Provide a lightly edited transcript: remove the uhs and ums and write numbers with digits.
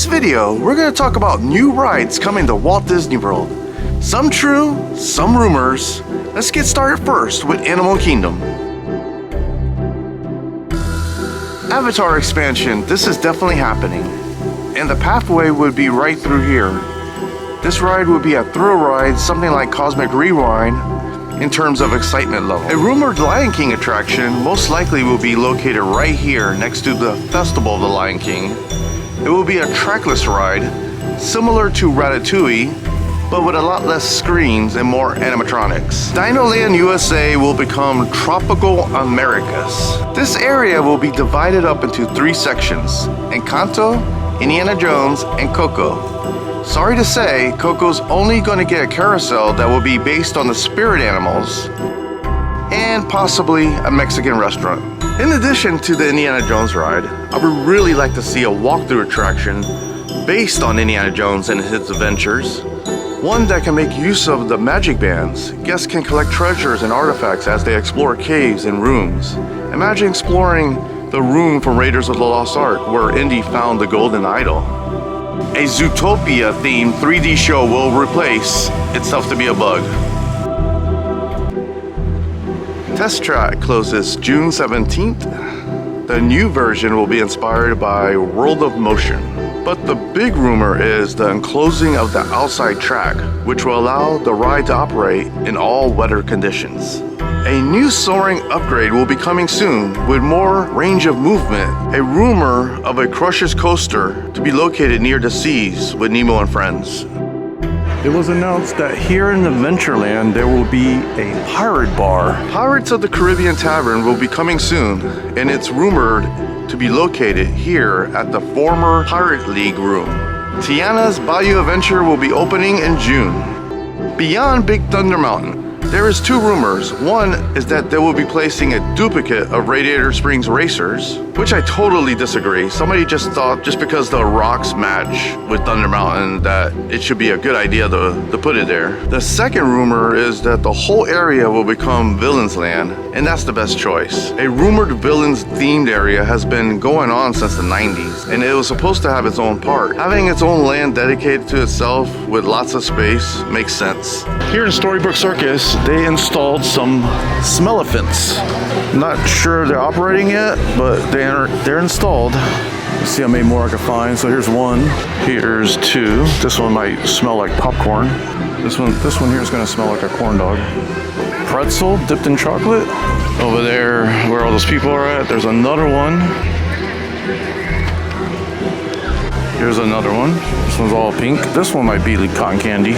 this video, we're going to talk about new rides coming to Walt Disney World. Some true, some rumors. Let's get started first with Animal Kingdom. Avatar expansion, this is definitely happening. And the pathway would be right through here. This ride would be a thrill ride, something like Cosmic Rewind in terms of excitement level. A rumored Lion King attraction most likely will be located right here next to the Festival of the Lion King. It will be a trackless ride, similar to Ratatouille, but with a lot less screens and more animatronics. Dinoland USA will become Tropical Americas. This area will be divided up into 3 sections: Encanto, Indiana Jones, and Coco. Sorry to say, Coco's only going to get a carousel that will be based on the spirit animals and possibly a Mexican restaurant. In addition to the Indiana Jones ride, I would really like to see a walkthrough attraction based on Indiana Jones and his adventures. One that can make use of the magic bands. Guests can collect treasures and artifacts as they explore caves and rooms. Imagine exploring the room from Raiders of the Lost Ark where Indy found the golden idol. A Zootopia themed 3D show will replace itself to be a bug. Test Track closes June 17th. The new version will be inspired by World of Motion. But the big rumor is the enclosing of the outside track, which will allow the ride to operate in all weather conditions. A new soaring upgrade will be coming soon with more range of movement. A rumor of a Crush's coaster to be located near the seas with Nemo and friends. It was announced that here in Adventureland there will be a pirate bar. Pirates of the Caribbean Tavern will be coming soon, and it's rumored to be located here at the former Pirate League room. Tiana's Bayou Adventure will be opening in June. Beyond Big Thunder Mountain, there is 2 rumors. One is that they will be placing a duplicate of Radiator Springs Racers, which I totally disagree. Somebody just thought just because the rocks match with Thunder Mountain that it should be a good idea to put it there. The second rumor is that the whole area will become Villains Land, and that's the best choice. A rumored Villains themed area has been going on since the 90s, and it was supposed to have its own park. Having its own land dedicated to itself with lots of space makes sense. Here in Storybook Circus, they installed some Smell-O-Phants. Not sure they're operating yet, but they're installed. Let's see how many more I can find. So here's 1. Here's 2. This one might smell like popcorn. This one here is going to smell like a corn dog. Pretzel dipped in chocolate. Over there, where all those people are at, there's another one. Here's another one. This one's all pink. This one might be like cotton candy.